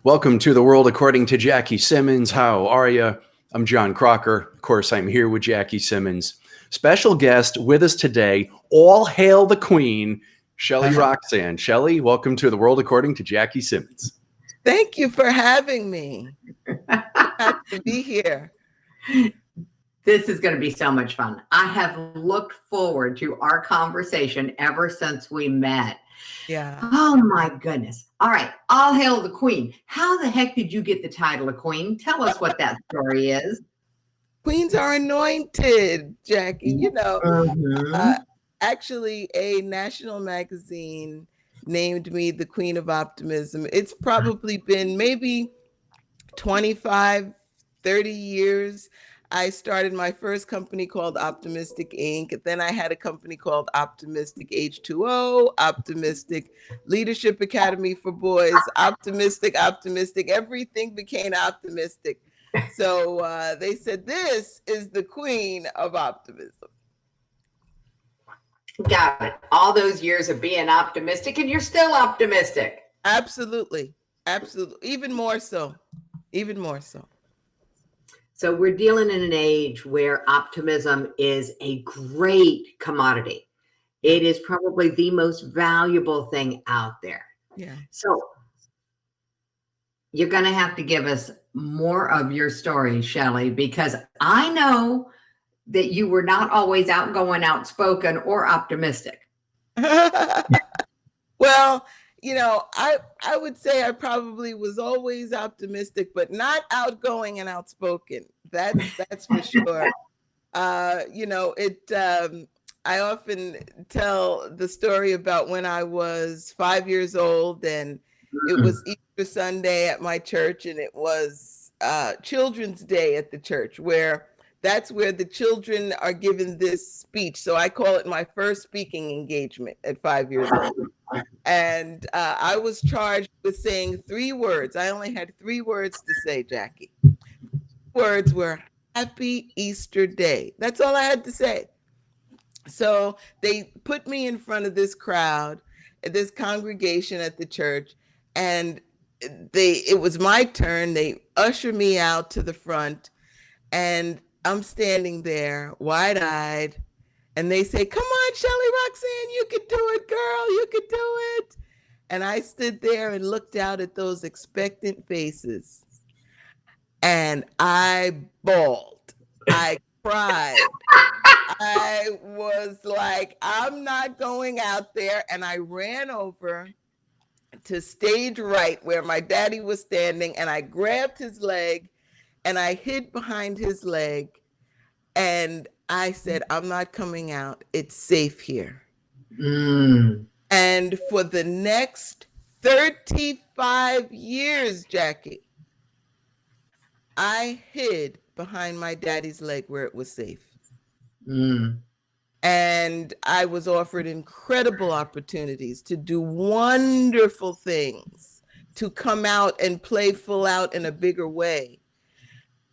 Welcome to the world according to Jackie Simmons. How are you? I'm John Crocker. Of course, I'm here with Jackie Simmons. Special guest with us today. All hail the Queen, Shelley Roxanne. Shelley, welcome to the world according to Jackie Simmons. Thank you for having me. Glad to be here. This is going to be so much fun. I have looked forward to our conversation ever since we met. Yeah. Oh my goodness. All right. All hail the Queen. How the heck did you get the title of Queen? Tell us what that story is. Queens are anointed, Jackie. You know, actually, a national magazine named me the Queen of Optimism. It's probably been maybe 25, 30 years. I started my first company called Optimistic Inc. Then I had a company called Optimistic H2O, Optimistic Leadership Academy for Boys, Optimistic. Everything became optimistic. So they said, this is the Queen of Optimism. Got it. All those years of being optimistic, and you're still optimistic. Absolutely. Absolutely. Even more so. Even more so. So we're dealing in an age where optimism is a great commodity. It is probably the most valuable thing out there. Yeah. So you're going to have to give us more of your story, Shelley, because I know that you were not always outgoing, outspoken, or optimistic. Well, you know, I would say I probably was always optimistic, but not outgoing and outspoken. That's for sure. You know, I often tell the story about when I was 5 years old, and it was Easter Sunday at my church, and it was Children's Day at the church, that's where the children are given this speech. So I call it my first speaking engagement at 5 years old. And I was charged with saying 3 words. I only had 3 words to say, Jackie. Words were Happy Easter Day. That's all I had to say. So they put me in front of this crowd, this congregation at the church, and it was my turn. They ushered me out to the front, and I'm standing there wide-eyed, and they say, "Come on, Shelley Roxanne, you can do it, girl, you can do it." And I stood there and looked out at those expectant faces, and I bawled. I cried. I was like, I'm not going out there. And I ran over to stage right where my daddy was standing, and I grabbed his leg and I hid behind his leg. And I said, I'm not coming out. It's safe here. And for the next 35 years, Jackie, I hid behind my daddy's leg where it was safe. And I was offered incredible opportunities to do wonderful things, to come out and play full out in a bigger way.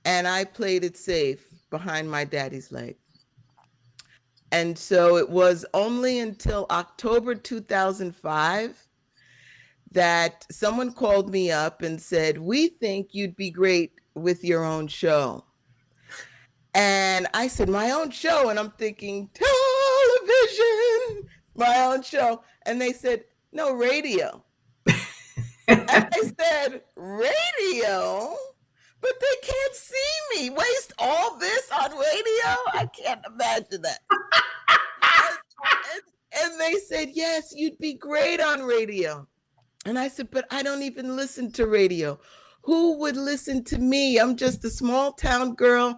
And I played it safe behind my daddy's leg. And so it was only until October 2005 that someone called me up and said, "We think you'd be great with your own show." And I said, "My own show?" And I'm thinking, television, my own show. And they said, "No, radio." And I said, "Radio? But they can't see me. Waste all this on radio? I can't imagine that." and they said, "Yes, you'd be great on radio." And I said, "But I don't even listen to radio. Who would listen to me? I'm just a small town girl.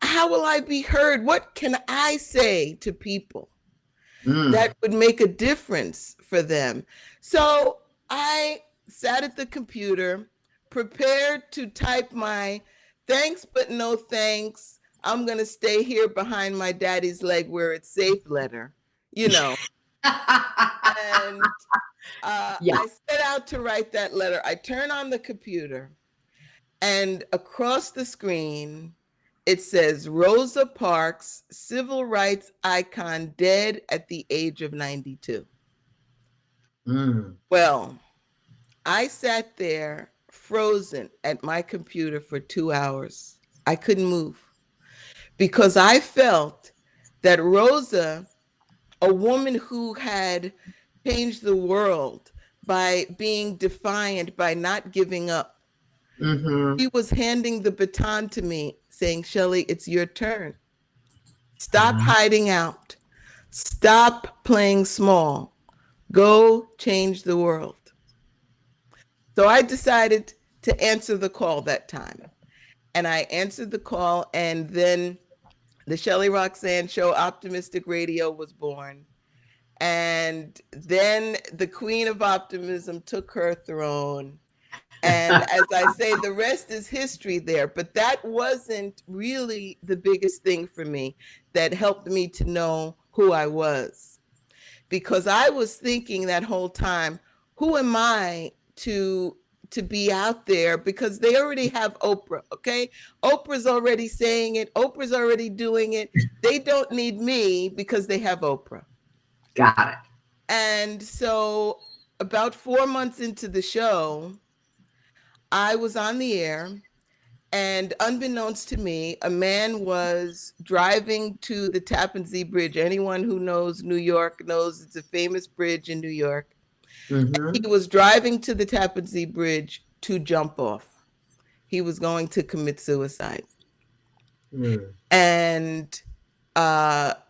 How will I be heard? What can I say to people that would make a difference for them?" So I sat at the computer, prepared to type my "thanks, but no thanks. I'm going to stay here behind my daddy's leg where it's safe" letter, you know. And I set out to write that letter. I turn on the computer, and across the screen, it says, "Rosa Parks, civil rights icon, dead at the age of 92. Well, I sat there frozen at my computer for 2 hours. I couldn't move because I felt that Rosa, a woman who had changed the world by being defiant, by not giving up, she was handing the baton to me saying, Shelley, it's your turn. Stop hiding out. Stop playing small. Go change the world. So I decided to answer the call that time. And I answered the call, and then the Shelley Roxanne show, Optimistic Radio, was born. And then the Queen of Optimism took her throne. And as I say, the rest is history there. But that wasn't really the biggest thing for me that helped me to know who I was. Because I was thinking that whole time, who am I to be out there? Because they already have Oprah, okay? Oprah's already saying it. Oprah's already doing it. They don't need me because they have Oprah. Got it. And so about 4 months into the show, I was on the air, and unbeknownst to me, a man was driving to the Tappan Zee Bridge. Anyone who knows New York knows it's a famous bridge in New York. He was driving to the Tappan Zee Bridge to jump off. He was going to commit suicide. And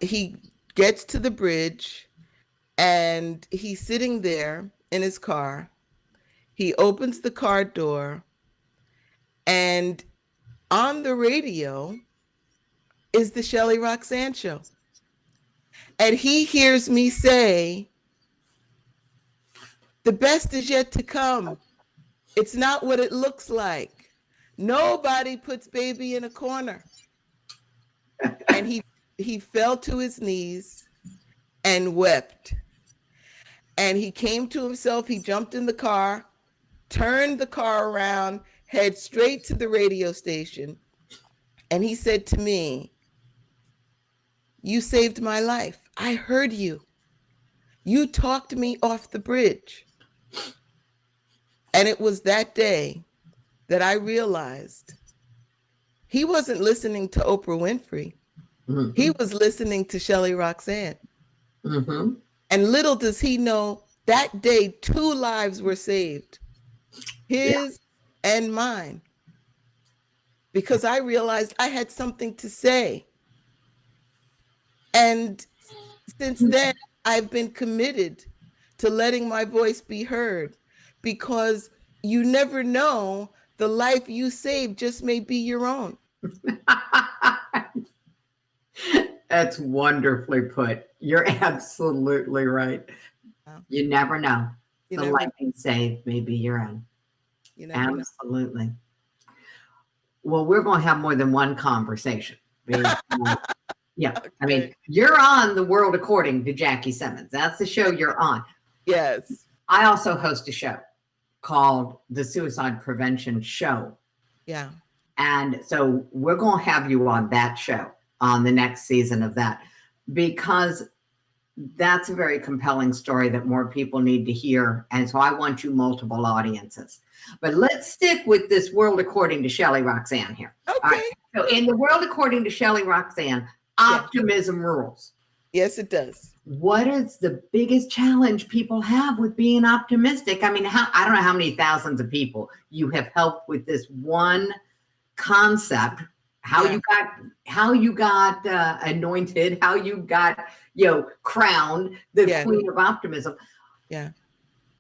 he gets to the bridge, and he's sitting there in his car. He opens the car door, and on the radio is the Shelley Roxanne show. And he hears me say, the best is yet to come. It's not what it looks like. Nobody puts baby in a corner. And he fell to his knees and wept. And he came to himself. He jumped in the car, turned the car around, head straight to the radio station. And he said to me, you saved my life. I heard you. You talked me off the bridge. And it was that day that I realized he wasn't listening to Oprah Winfrey. He was listening to Shelley Roxanne. And little does he know, that day 2 lives were saved. His and mine. Because I realized I had something to say. And since then, I've been committed to letting my voice be heard, because you never know, the life you save just may be your own. That's wonderfully put. You're absolutely right. You never know. The life you save may be your own. Absolutely. Know. Well, we're going to have more than one conversation. Yeah. Okay. I mean, you're on The World According to Jackie Simmons. That's the show you're on. Yes. I also host a show called The Suicide Prevention Show. Yeah. And so we're going to have you on that show on the next season of that, because that's a very compelling story that more people need to hear. And so I want you multiple audiences. But let's stick with this World According to Shelley Roxanne here. Okay. All right. So in The World According to Shelley Roxanne, optimism rules. Yes, it does. What is the biggest challenge people have with being optimistic? I mean, I don't know how many thousands of people you have helped with this one concept, how you got anointed, how you got, crowned the Queen of Optimism. Yeah.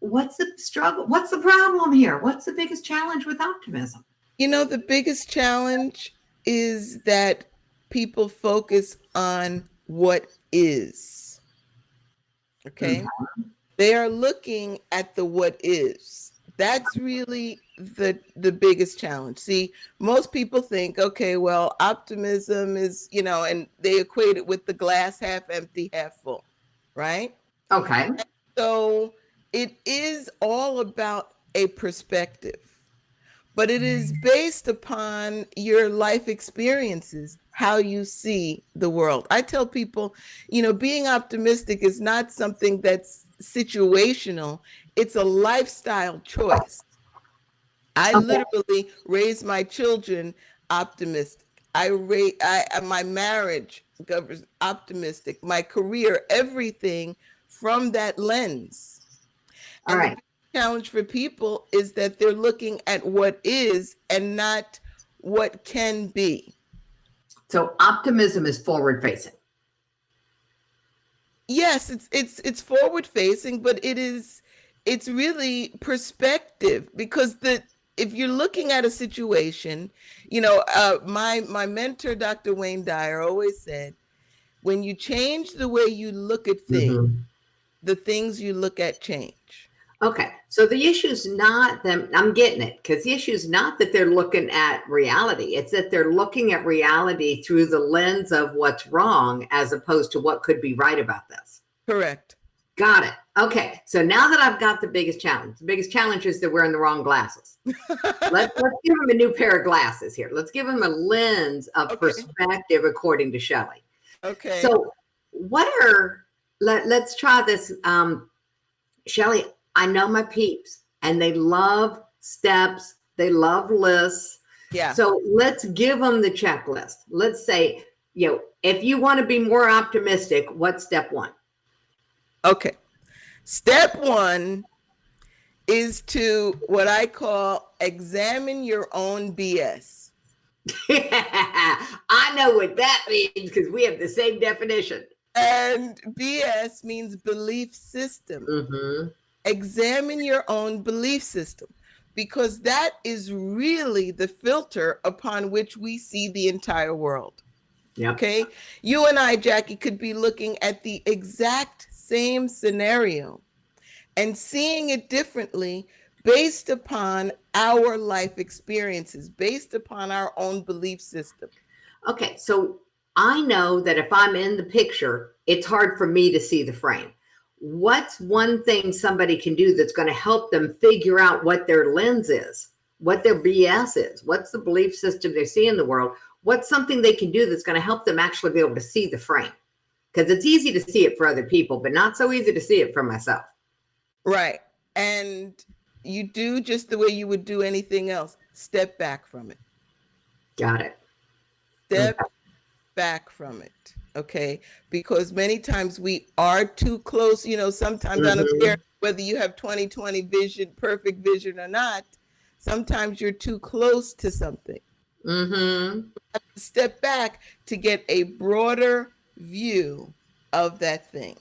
What's the struggle? What's the problem here? What's the biggest challenge with optimism? The biggest challenge is that people focus on what is. Okay. They are looking at the what is. That's really the biggest challenge. See, most people think, okay, well, optimism is, and they equate it with the glass half empty, half full, right? Okay. And so it is all about a perspective, but it is based upon your life experiences, how you see the world. I tell people, being optimistic is not something that's situational. It's a lifestyle choice. I literally raise my children optimistic. My marriage governs optimistic. My career, everything from that lens. All and right. The challenge for people is that they're looking at what is and not what can be. So optimism is forward facing. Yes, it's forward facing, but it's really perspective, because if you're looking at a situation, my mentor, Dr. Wayne Dyer, always said, when you change the way you look at things, the things you look at change. Okay, so the issue's not them. I'm getting it, because the issue's not that they're looking at reality. It's that they're looking at reality through the lens of what's wrong, as opposed to what could be right about this. Correct. Got it. Okay, so now that I've got the biggest challenge is they're wearing the wrong glasses. Let's give them a new pair of glasses here. Let's give them a lens of perspective, according to Shelley. Okay. So let's try this. Shelley, I know my peeps, and they love steps. They love lists. Yeah. So let's give them the checklist. Let's say, if you want to be more optimistic, what's step one? Okay. Step one is to what I call examine your own BS. I know what that means, because we have the same definition. And BS means belief system. Mm-hmm. Examine your own belief system, because that is really the filter upon which we see the entire world. Yep. Okay. You and I, Jackie, could be looking at the exact same scenario and seeing it differently based upon our life experiences, based upon our own belief system. Okay. So I know that if I'm in the picture, it's hard for me to see the frame. What's one thing somebody can do that's going to help them figure out what their lens is, what their BS is, what's the belief system they see in the world? What's something they can do that's going to help them actually be able to see the frame? Because it's easy to see it for other people, but not so easy to see it for myself. Right. And you do just the way you would do anything else. Step back from it. Got it. Step back from it. Okay. Because many times we are too close. Sometimes I don't care whether you have 20/20 vision, perfect vision or not. Sometimes you're too close to something. Mm-hmm. Step back to get a broader view of that thing.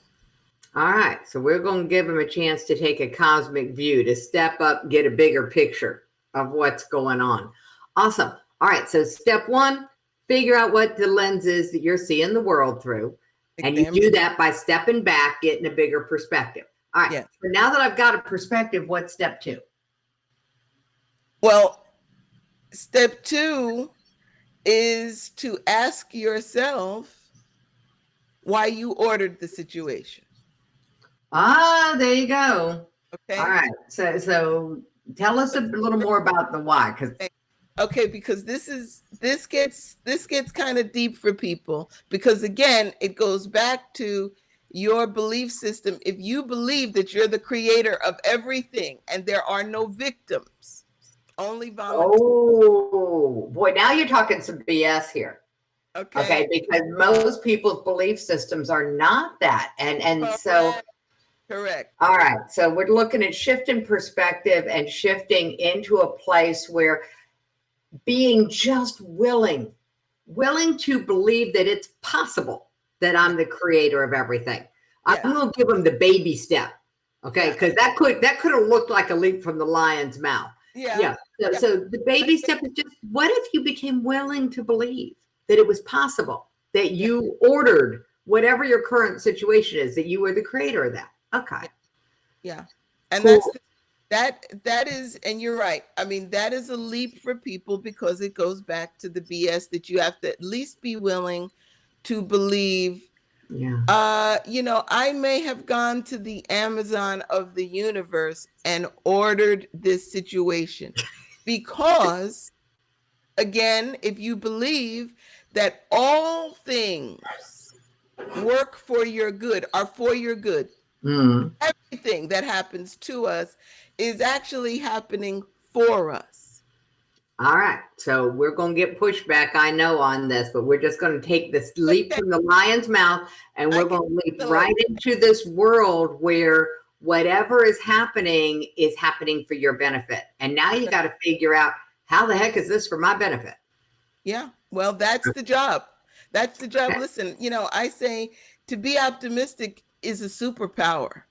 All right. So we're going to give them a chance to take a cosmic view, to step up, get a bigger picture of what's going on. Awesome. All right. So step one, figure out what the lens is that you're seeing the world through. And you do that by stepping back, getting a bigger perspective. All right. Yes. So now that I've got a perspective, what's step two? Well, step two is to ask yourself why you ordered the situation. Ah, there you go. Okay. All right. So tell us a little more about the why. Because this gets kind of deep for people, because again, it goes back to your belief system. If you believe that you're the creator of everything and there are no victims, only volunteers. Oh boy, now you're talking some BS here. Okay, because most people's belief systems are not that. And so correct. All right. So we're looking at shifting perspective and shifting into a place where being just willing to believe that it's possible that I'm the creator of everything. Yeah. I'm going to give them the baby step. Okay. Because that could have looked like a leap from the lion's mouth. Yeah. So the baby step is just, what if you became willing to believe that it was possible, that you ordered whatever your current situation is, that you were the creator of that? Okay. Yeah. And cool. that is, and you're right. I mean, that is a leap for people, because it goes back to the BS that you have to at least be willing to believe. Yeah. I may have gone to the Amazon of the universe and ordered this situation because, again, if you believe that all things work for your good, are for your good, everything that happens to us is actually happening for us. All right. So we're going to get pushback, I know, on this, but we're just going to take this leap from the lion's mouth, and we're going to leap right into this world where whatever is happening for your benefit. And now you got to figure out, how the heck is this for my benefit? Yeah. Well, that's the job. That's the job. Listen, I say to be optimistic is a superpower.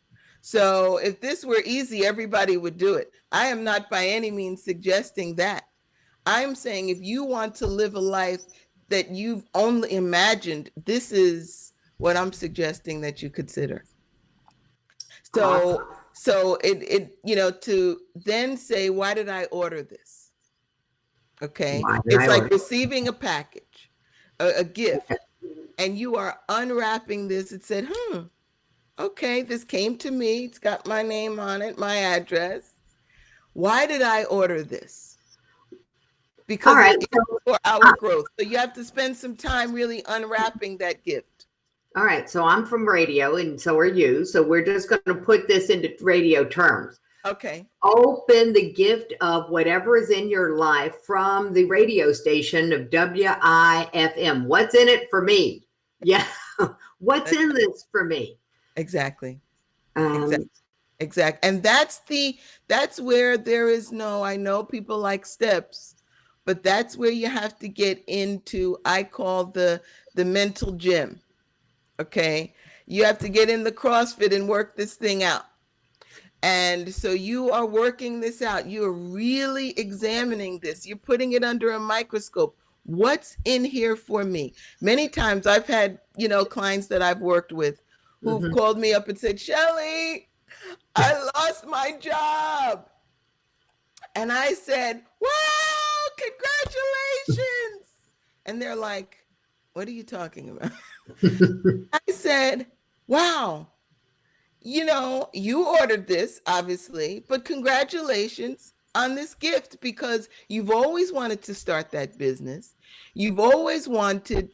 So if this were easy, everybody would do it. I am not by any means suggesting that. I'm saying if you want to live a life that you've only imagined, this is what I'm suggesting that you consider. So it to then say, why did I order this? Okay. It's like receiving a package, a gift, and you are unwrapping this. It said, okay, this came to me. It's got my name on it, my address. Why did I order this? Because it's for our growth. So you have to spend some time really unwrapping that gift. All right. So I'm from radio, and so are you. So we're just going to put this into radio terms. Okay. Open the gift of whatever is in your life from the radio station of WIFM. What's in it for me? Yeah. What's in this for me? Exactly. Exactly. And that's where there is I know people like steps, but that's where you have to get into, I call the mental gym. Okay. You have to get in the CrossFit and work this thing out. And so you are working this out. You are really examining this. You're putting it under a microscope. What's in here for me? Many times I've had, clients that I've worked with who've called me up and said, Shelley, I lost my job. And I said, wow, congratulations. And they're like, what are you talking about? I said, wow, you ordered this, obviously, but congratulations on this gift, because you've always wanted to start that business. You've always wanted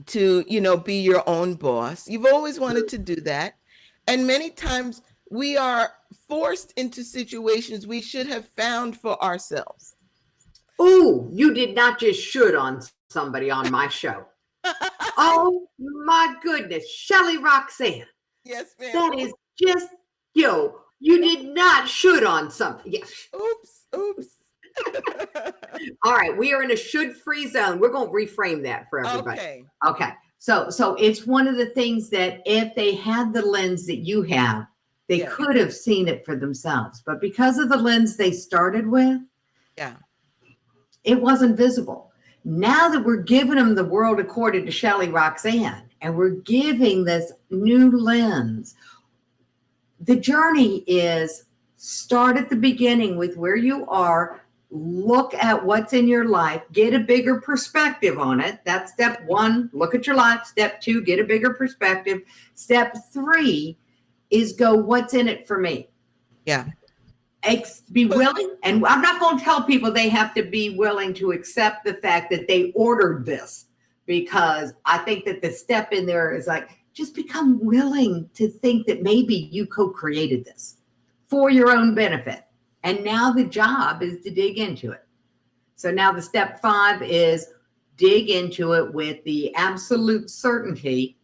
to, be your own boss. You've always wanted to do that. And many times we are forced into situations we should have found for ourselves. Oh, you did not just should on somebody on my show. Oh my goodness, Shelley Roxanne. Yes, ma'am. That is just, you did not should on something. Yes. Oops. All right, we are in a should-free zone. We're going to reframe that for everybody. Okay. So it's one of the things that if they had the lens that you have, they could have seen it for themselves. But because of the lens they started with, it wasn't visible. Now that we're giving them the world according to Shelley Roxanne, and we're giving this new lens, the journey is start at the beginning with where you are, look at what's in your life, get a bigger perspective on it. That's step 1, look at your life. Step 2, get a bigger perspective. Step 3 is go, what's in it for me? Yeah. Be willing. And I'm not going to tell people they have to be willing to accept the fact that they ordered this, because I think that the step in there is like, just become willing to think that maybe you co-created this for your own benefit. And now the job is to dig into it. So now the step 5 is dig into it with the absolute certainty,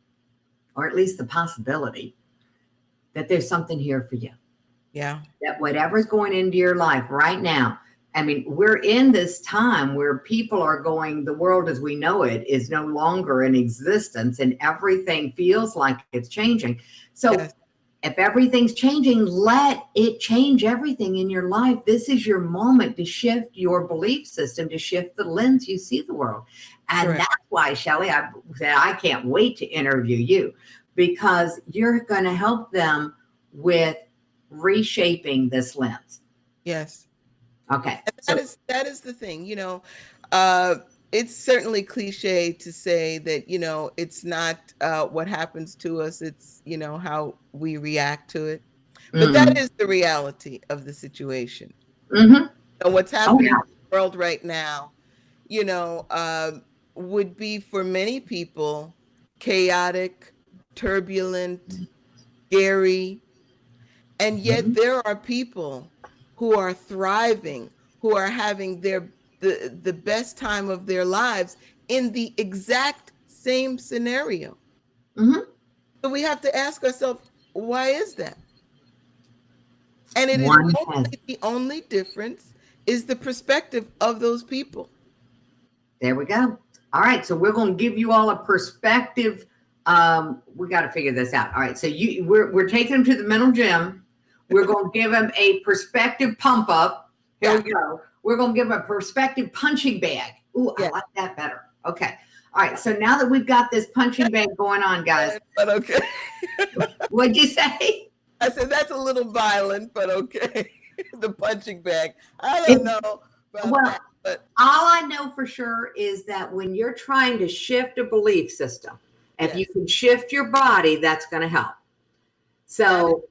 or at least the possibility, that there's something here for you. Yeah. That whatever's going into your life right now, I mean, we're in this time where people are going, the world as we know it is no longer in existence, and everything feels like it's changing. So if everything's changing, let it change everything in your life. This is your moment to shift your belief system, to shift the lens you see the world. And that's why, Shelley, I said, I can't wait to interview you, because you're going to help them with reshaping this lens. Yes. Okay. That is the thing, it's certainly cliche to say that, it's not what happens to us. It's, how we react to it. But that is the reality of the situation. So what's happening in the world right now, would be for many people chaotic, turbulent, scary. And yet there are people who are thriving, who are having their the best time of their lives in the exact same scenario. So we have to ask ourselves, why is that? And it is the only difference is the perspective of those people. There we go. All right, so we're going to give you all a perspective. We got to figure this out. All right, so we're taking them to the mental gym. We're going to give them a perspective pump up. Here we go. We're going to give them a perspective punching bag. Ooh, I like that better. Okay. All right, so now that we've got this punching bag going on, guys. But okay. What'd you say? I said that's a little violent, but okay. The punching bag. I don't know about that. But all I know for sure is that when you're trying to shift a belief system, if you can shift your body, that's going to help. So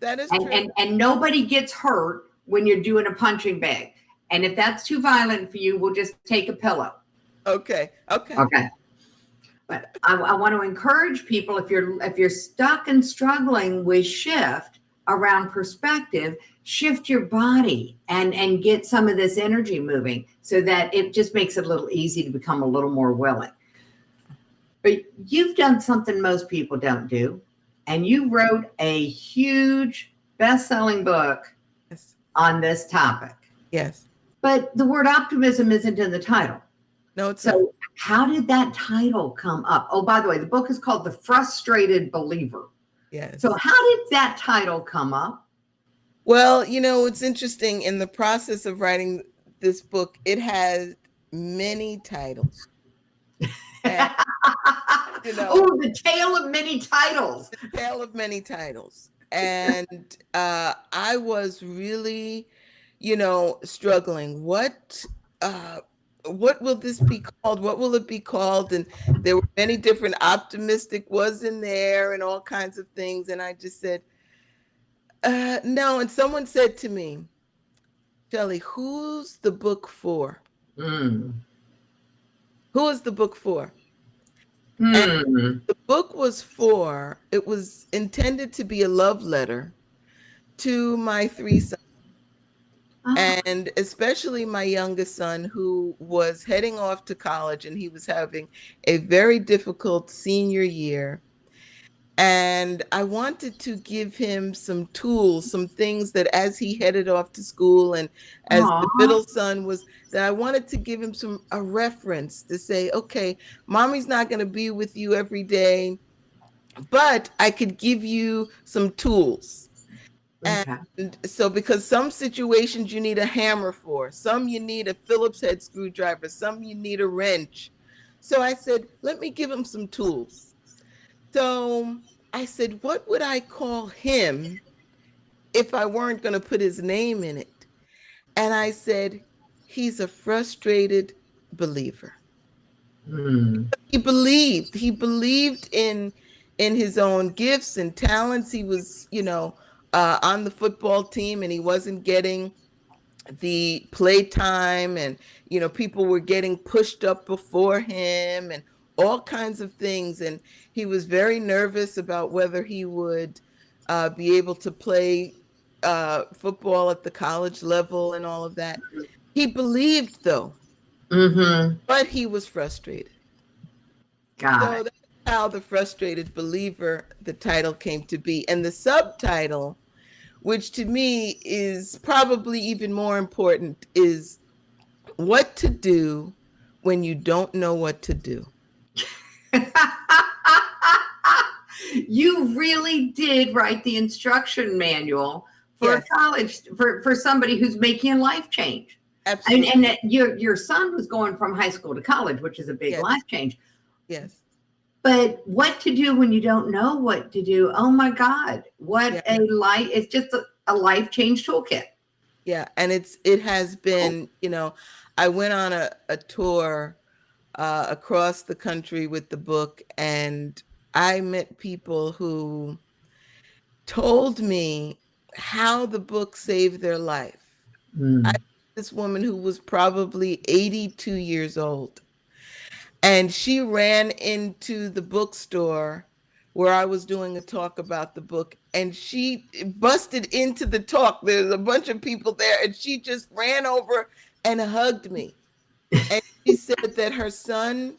that is true. And nobody gets hurt when you're doing a punching bag. And if that's too violent for you, we'll just take a pillow. Okay. But I want to encourage people, if you're stuck and struggling with shift around perspective, shift your body and get some of this energy moving so that it just makes it a little easy to become a little more willing. But you've done something most people don't do, and you wrote a huge best-selling book on this topic. Yes. But the word optimism isn't in the title. No, it's so how did that title come up? Oh, by the way, the book is called The Frustrated Believer. Yes. So how did that title come up? Well, it's interesting. In the process of writing this book, it has many titles. And, oh, the tale of many tile. The tale of many titles. And I was really, struggling. What will this be called? What will it be called? And there were many different optimistic was in there and all kinds of things. And I just said, no. And someone said to me, Shelley, who's the book for? Who is the book for? And the book it was intended to be a love letter to my 3 sons. And especially my youngest son, who was heading off to college, and he was having a very difficult senior year. And I wanted to give him some tools, some things that as he headed off to school, and as the middle son was, that I wanted to give him a reference to say, okay, mommy's not going to be with you every day, but I could give you some tools. And so, because some situations you need a hammer for, some you need a Phillips head screwdriver, some you need a wrench. So I said, let me give him some tools. So I said, what would I call him if I weren't going to put his name in it? And I said, he's a frustrated believer. He believed in his own gifts and talents. He was, on the football team, and he wasn't getting the play time, and people were getting pushed up before him and all kinds of things, and he was very nervous about whether he would be able to play football at the college level and all of that. He believed, though, but he was frustrated. So that's how The Frustrated Believer, the title, came to be. And the subtitle, which to me is probably even more important, is What to Do When You Don't Know What to Do. You really did write the instruction manual for a college, for somebody who's making a life change. Absolutely. And that your son was going from high school to college, which is a big life change. Yes. But what to do when you don't know what to do? Oh my God. What a life. It's just a life change toolkit. Yeah. And it has been, I went on a tour across the country with the book, and I met people who told me how the book saved their life. I met this woman who was probably 82 years old. And she ran into the bookstore where I was doing a talk about the book, and she busted into the talk. There's a bunch of people there, and she just ran over and hugged me. And she said that her son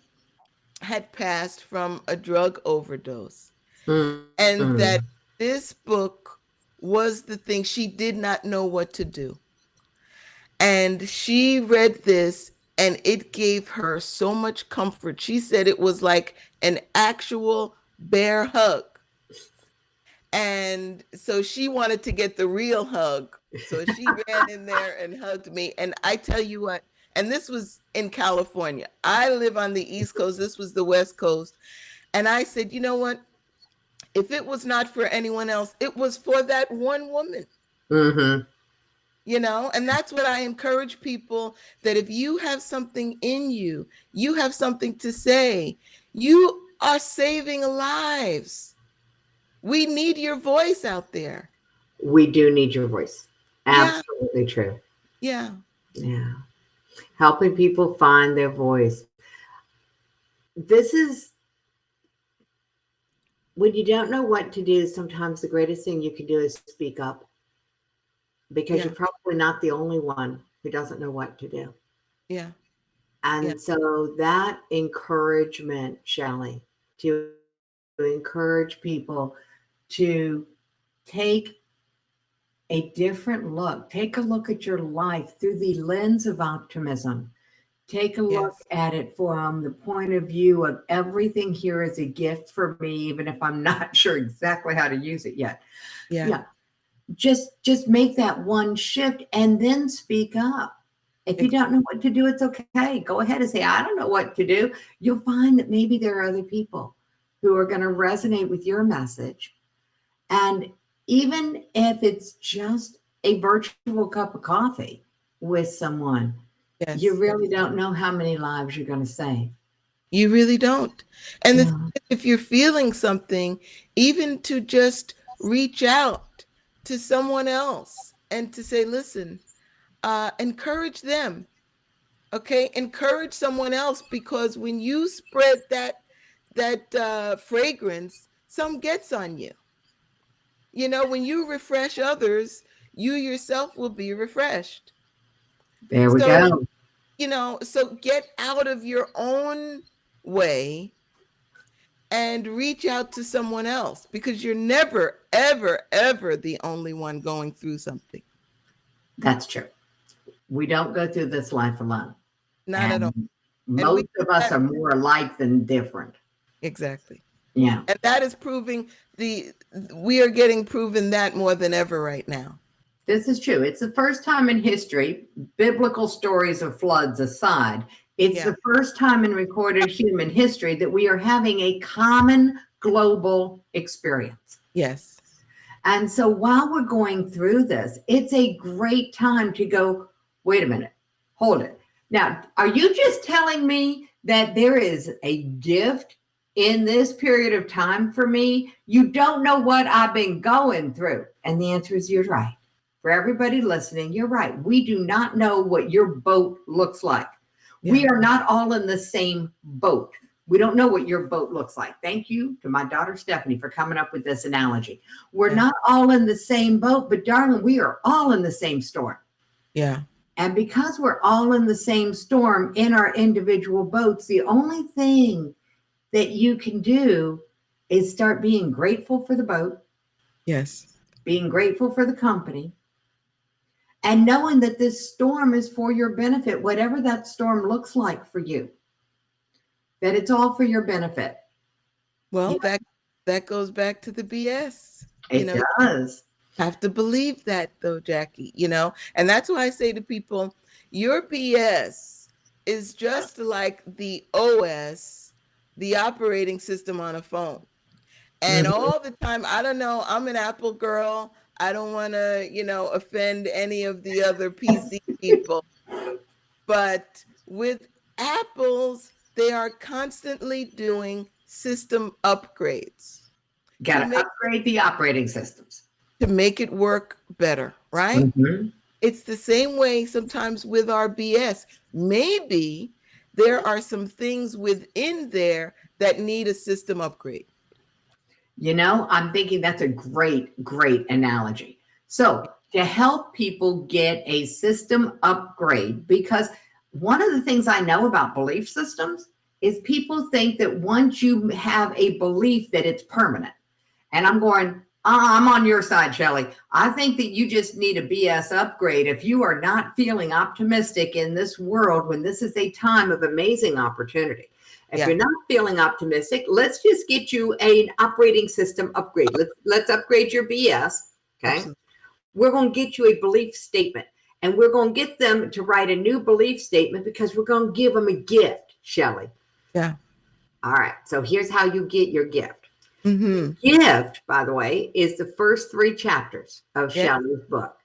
had passed from a drug overdose, and that this book was the thing. She did not know what to do. And she read this, and it gave her so much comfort. She said it was like an actual bear hug. And so she wanted to get the real hug. So she ran in there and hugged me. And I tell you what, and this was in California. I live on the East Coast. This was the West Coast. And I said, you know what? If it was not for anyone else, it was for that one woman. You know, and that's what I encourage people, that if you have something in you, you have something to say, you are saving lives. We need your voice out there. We do need your voice. Absolutely true. Yeah. Yeah. Helping people find their voice. This is, when you don't know what to do, sometimes the greatest thing you can do is speak up, because you're probably not the only one who doesn't know what to do. Yeah. And so that encouragement, Shelley, to encourage people to take a different look, take a look at your life through the lens of optimism. Take a look at it from the point of view of everything here is a gift for me, even if I'm not sure exactly how to use it yet. Yeah. Just make that one shift and then speak up. If you don't know what to do, it's okay. Go ahead and say, I don't know what to do. You'll find that maybe there are other people who are going to resonate with your message. And even if it's just a virtual cup of coffee with someone, you really don't know how many lives you're going to save. You really don't. And if you're feeling something, even to just reach out to someone else and to say, listen, encourage them. Okay. Encourage someone else, because when you spread that fragrance, some gets on you. You know, when you refresh others, you yourself will be refreshed. There we go. You know, so get out of your own way and reach out to someone else, because you're never, ever, ever the only one going through something. That's true. We don't go through this life alone. Not at all. Most of us are more alike than different. Exactly. Yeah. And that is proving we are getting proven that more than ever right now. This is true. It's the first time in history, biblical stories of floods aside, it's the first time in recorded human history that we are having a common global experience. Yes. And so while we're going through this, it's a great time to go, wait a minute, hold it. Now, are you just telling me that there is a gift in this period of time for me? You don't know what I've been going through. And the answer is, you're right. For everybody listening, you're right. We do not know what your boat looks like. We are not all in the same boat. We don't know what your boat looks like. Thank you to my daughter, Stephanie, for coming up with this analogy. We're not all in the same boat, but darling, we are all in the same storm. Yeah. And because we're all in the same storm in our individual boats, the only thing that you can do is start being grateful for the boat. Yes. Being grateful for the company. And knowing that this storm is for your benefit, whatever that storm looks like for you, that it's all for your benefit. Well, that goes back to the BS. It does. Have to believe that, though, Jackie, you know, and that's why I say to people, your BS is just like the OS, the operating system on a phone. And all the time, I don't know, I'm an Apple girl. I don't want to, you know, offend any of the other PC people. But with Apples, they are constantly doing system upgrades. Got to upgrade the operating systems to make it work better, right? Mm-hmm. It's the same way sometimes with our BS. Maybe there are some things within there that need a system upgrade. You know, I'm thinking that's a great, great analogy. So to help people get a system upgrade, because one of the things I know about belief systems is people think that once you have a belief that it's permanent. And I'm going, I'm on your side, Shelley. I think that you just need a BS upgrade. If you are not feeling optimistic in this world, when this is a time of amazing opportunity, if you're not feeling optimistic, let's just get you an operating system upgrade. Let's upgrade your BS. Okay. Absolutely. We're going to get you a belief statement, and we're going to get them to write a new belief statement, because we're going to give them a gift, Shelley. Yeah. All right. So here's how you get your gift. Mm-hmm. The gift, by the way, is the first 3 chapters of Shelley's book.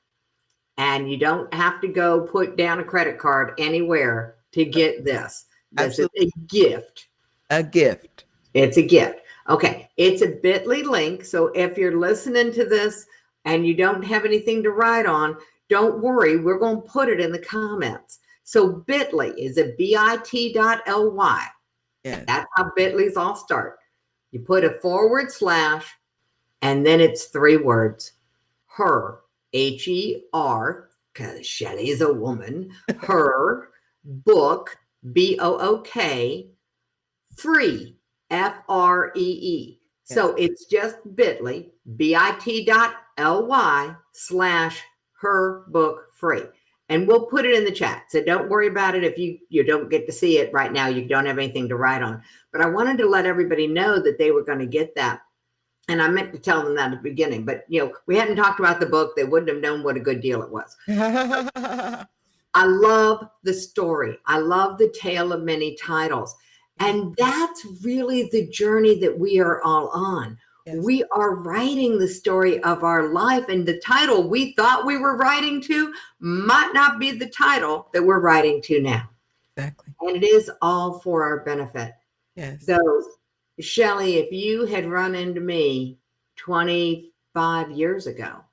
And you don't have to go put down a credit card anywhere to get this. This is a gift. A gift. It's a gift. Okay. It's a bit.ly link. So if you're listening to this and you don't have anything to write on, don't worry. We're going to put it in the comments. So bit.ly is a bit.ly. Yes. That's how bit.lys all start. You put a / and then it's 3 words. Her, HER, because Shelley is a woman. Her book, BOOK, free, FREE. Yes. So it's just bit.ly, bit.ly / her book free. And we'll put it in the chat. So don't worry about it if you don't get to see it right now. You don't have anything to write on. But I wanted to let everybody know that they were going to get that. And I meant to tell them that at the beginning. But, we hadn't talked about the book. They wouldn't have known what a good deal it was. I love the story. I love the tale of many titles. And that's really the journey that we are all on. Yes. We are writing the story of our life, and the title we thought we were writing to might not be the title that we're writing to now. Exactly. And it is all for our benefit. Yes. So, Shelley, if you had run into me 25 years ago,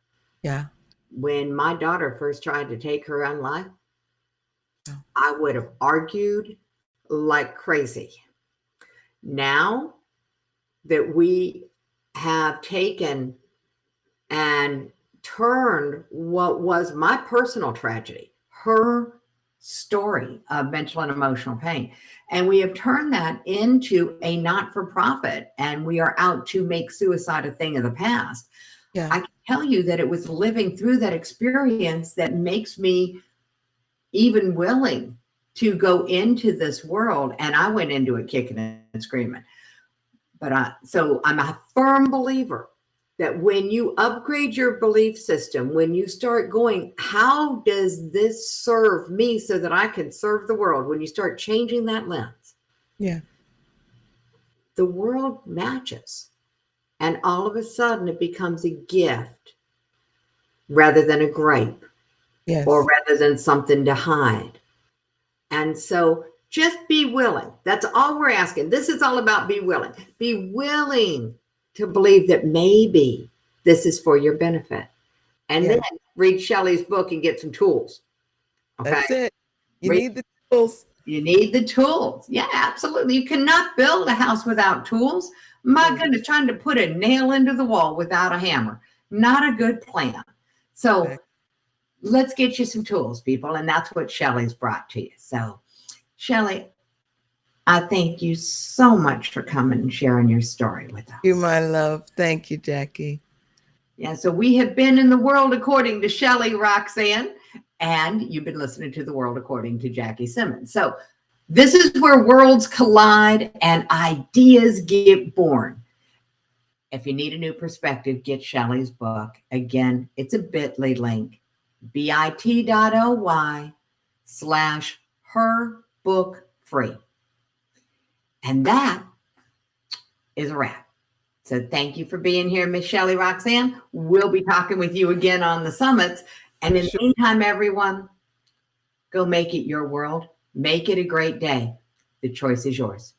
when my daughter first tried to take her own life, I would have argued like crazy. Now that we have taken and turned what was my personal tragedy, her story of mental and emotional pain, and we have turned that into a not-for-profit, and we are out to make suicide a thing of the past. I can tell you that it was living through that experience that makes me even willing to go into this world. And I went into it kicking and screaming. So I'm a firm believer that when you upgrade your belief system, when you start going, how does this serve me so that I can serve the world? When you start changing that lens, the world matches. And all of a sudden it becomes a gift rather than a gripe, or rather than something to hide. And so just be willing. That's all we're asking. This is all about be willing. Be willing to believe that maybe this is for your benefit. And then read Shelley's book and get some tools. Okay? That's it. You need the tools. You need the tools. Yeah, absolutely. You cannot build a house without tools. My goodness, trying to put a nail into the wall without a hammer. Not a good plan. So let's get you some tools, people. And that's what Shelley's brought to you. So, Shelley, I thank you so much for coming and sharing your story with us. You, my love. Thank you, Jackie. Yeah, so we have been in the world according to Shelley Roxanne, and you've been listening to the world according to Jackie Simmons. So this is where worlds collide and ideas get born. If you need a new perspective, get Shelley's book. Again, it's a bit.ly link, bit.ly / her book free. And that is a wrap. So thank you for being here, Miss Shelley Roxanne. We'll be talking with you again on the summits. And in the meantime, everyone, go make it your world. Make it a great day. The choice is yours.